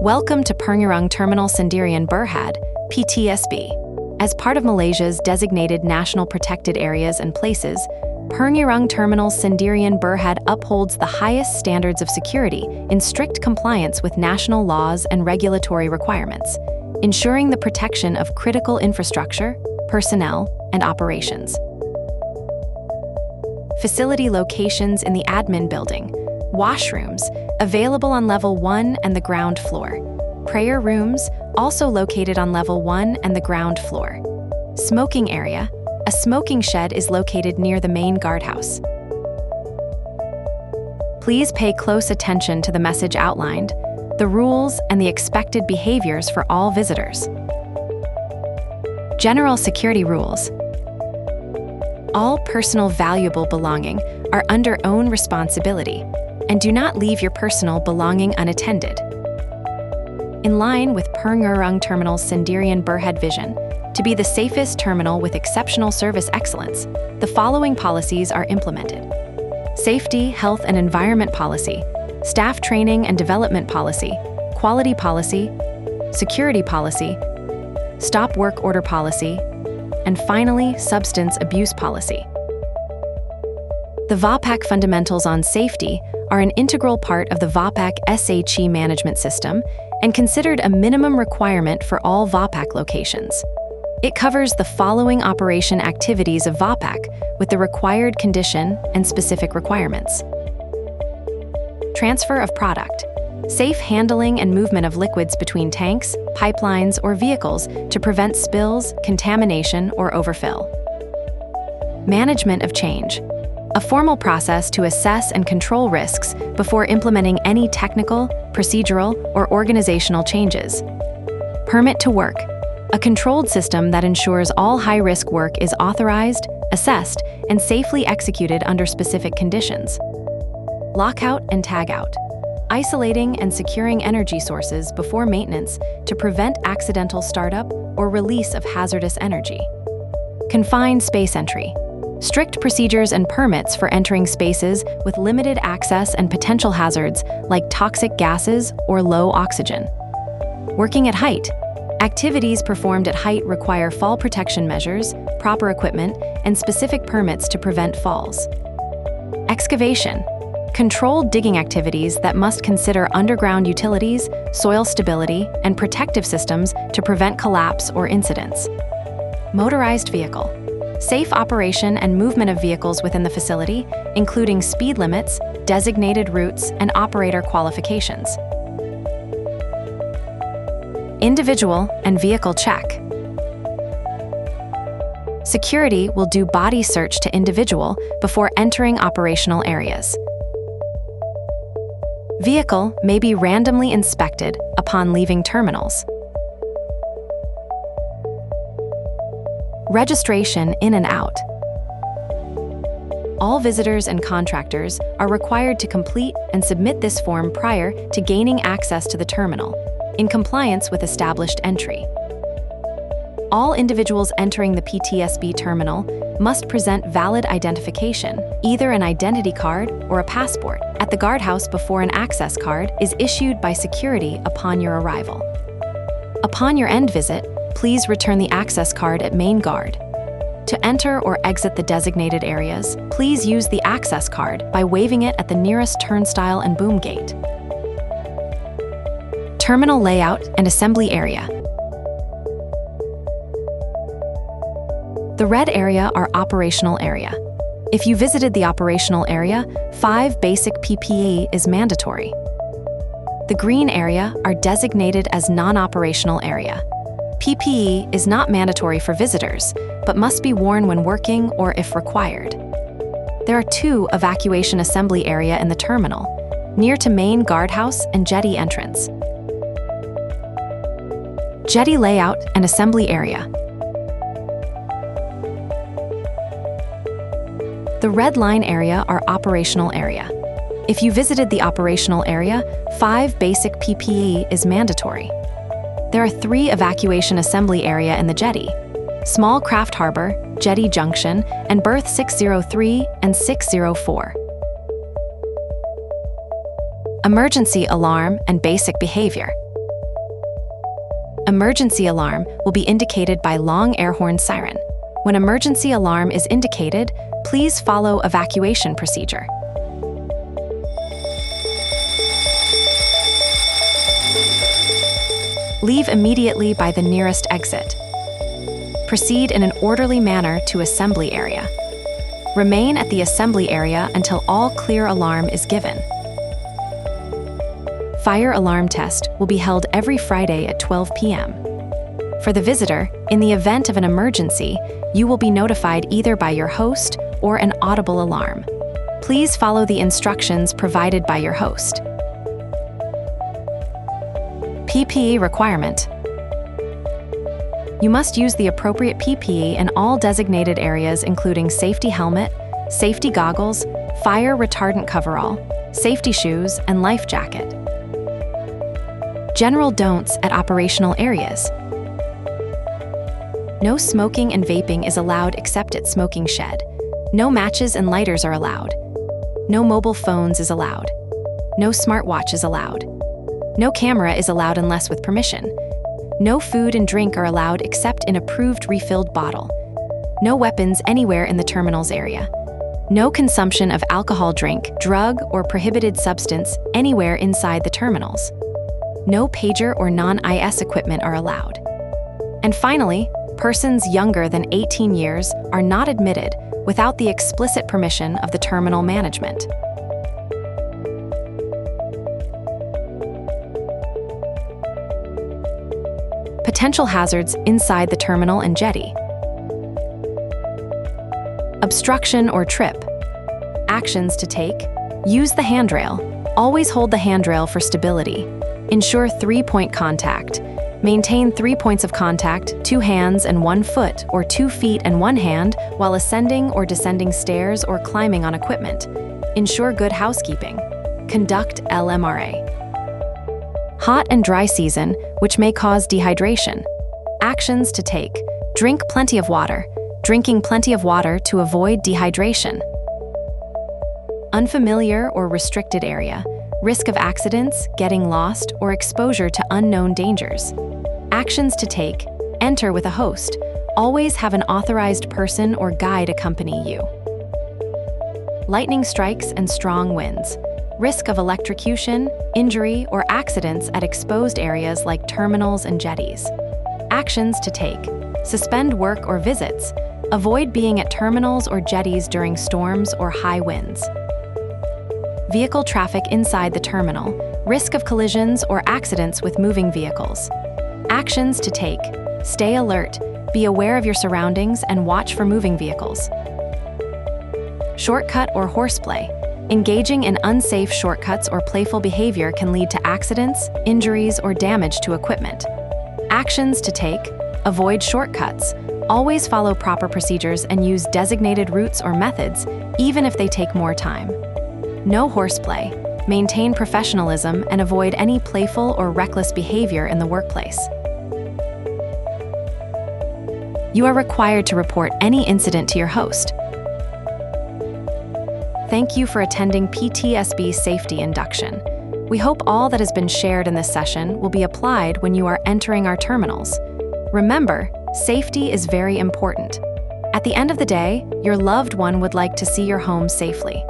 Welcome to Pengerang Terminal Sendirian Berhad, PTSB. As part of Malaysia's designated national protected areas and places, Pengerang Terminal Sendirian Berhad upholds the highest standards of security in strict compliance with national laws and regulatory requirements, ensuring the protection of critical infrastructure, personnel, and operations. Facility locations in the admin building. Washrooms, available on level 1 and the ground floor. Prayer rooms, also located on level 1 and the ground floor. Smoking area. A smoking shed is located near the main guardhouse. Please pay close attention to the message outlined, the rules, and the expected behaviors for all visitors. General security rules. All personal valuable belonging are under own responsibility, and do not leave your personal belonging unattended. In line with Pengerang Terminal Sendirian Berhad vision, to be the safest terminal with exceptional service excellence, the following policies are implemented. Safety, health and environment policy, staff training and development policy, quality policy, security policy, stop work order policy, and finally, substance abuse policy. The VAPAC fundamentals on safety are an integral part of the VAPAC SHE management system and considered a minimum requirement for all VAPAC locations. It covers the following operation activities of VAPAC with the required condition and specific requirements. Transfer of product. Safe handling and movement of liquids between tanks, pipelines, or vehicles to prevent spills, contamination, or overfill. Management of change. A formal process to assess and control risks before implementing any technical, procedural, or organizational changes. Permit to work. A controlled system that ensures all high-risk work is authorized, assessed, and safely executed under specific conditions. Lockout and tagout. Isolating and securing energy sources before maintenance to prevent accidental startup or release of hazardous energy. Confined space entry. Strict procedures and permits for entering spaces with limited access and potential hazards like toxic gases or low oxygen. Working at height. Activities performed at height require fall protection measures, proper equipment, and specific permits to prevent falls. Excavation. Controlled digging activities that must consider underground utilities, soil stability, and protective systems to prevent collapse or incidents. Motorized vehicle. Safe operation and movement of vehicles within the facility, including speed limits, designated routes, and operator qualifications. Individual and vehicle check. Security will do body search to individual before entering operational areas. Vehicle may be randomly inspected upon leaving terminals. Registration in and out. All visitors and contractors are required to complete and submit this form prior to gaining access to the terminal, in compliance with established entry. All individuals entering the PTSB terminal must present valid identification, either an identity card or a passport, at the guardhouse before an access card is issued by security upon your arrival. Upon your end visit, please return the access card at main guard. To enter or exit the designated areas, please use the access card by waving it at the nearest turnstile and boom gate. Terminal layout and assembly area. The red area are operational area. If you visited the operational area, 5 basic PPE is mandatory. The green area are designated as non-operational area. PPE is not mandatory for visitors, but must be worn when working or if required. There are 2 evacuation assembly area in the terminal, near to main guardhouse and jetty entrance. Jetty layout and assembly area. The red line area are operational area. If you visited the operational area, 5 basic PPE is mandatory. There are 3 evacuation assembly area in the jetty: Small Craft Harbor, Jetty Junction, and Berth 603 and 604. Emergency alarm and basic behavior. Emergency alarm will be indicated by long air horn siren. When emergency alarm is indicated, please follow evacuation procedure. Leave immediately by the nearest exit. Proceed in an orderly manner to assembly area. Remain at the assembly area until all clear alarm is given. Fire alarm test will be held every Friday at 12 p.m. For the visitor, in the event of an emergency, you will be notified either by your host or an audible alarm. Please follow the instructions provided by your host. PPE requirement. You must use the appropriate PPE in all designated areas, including safety helmet, safety goggles, fire retardant coverall, safety shoes, and life jacket. General don'ts at operational areas. No smoking and vaping is allowed except at smoking shed. No matches and lighters are allowed. No mobile phones is allowed. No smartwatch is allowed. No camera is allowed unless with permission. No food and drink are allowed except in approved refilled bottle. No weapons anywhere in the terminals area. No consumption of alcohol drink, drug, or prohibited substance anywhere inside the terminals. No pager or non-IS equipment are allowed. And finally, persons younger than 18 years are not admitted without the explicit permission of the terminal management. Potential hazards inside the terminal and jetty. Obstruction or trip. Actions to take. Use the handrail. Always hold the handrail for stability. Ensure 3-point contact. Maintain 3 points of contact, 2 hands and 1 foot, or 2 feet and 1 hand, while ascending or descending stairs or climbing on equipment. Ensure good housekeeping. Conduct LMRA. Hot and dry season, which may cause dehydration. Actions to take. Drink plenty of water. Drinking plenty of water to avoid dehydration. Unfamiliar or restricted area. Risk of accidents, getting lost, or exposure to unknown dangers. Actions to take. Enter with a host. Always have an authorized person or guide accompany you. Lightning strikes and strong winds. Risk of electrocution, injury, or accidents at exposed areas like terminals and jetties. Actions to take. Suspend work or visits. Avoid being at terminals or jetties during storms or high winds. Vehicle traffic inside the terminal. Risk of collisions or accidents with moving vehicles. Actions to take. Stay alert, be aware of your surroundings, and watch for moving vehicles. Shortcut or horseplay. Engaging in unsafe shortcuts or playful behavior can lead to accidents, injuries, or damage to equipment. Actions to take. Avoid shortcuts. Always follow proper procedures and use designated routes or methods, even if they take more time. No horseplay. Maintain professionalism and avoid any playful or reckless behavior in the workplace. You are required to report any incident to your host. Thank you for attending PTSB Safety Induction. We hope all that has been shared in this session will be applied when you are entering our terminals. Remember, safety is very important. At the end of the day, your loved one would like to see your home safely.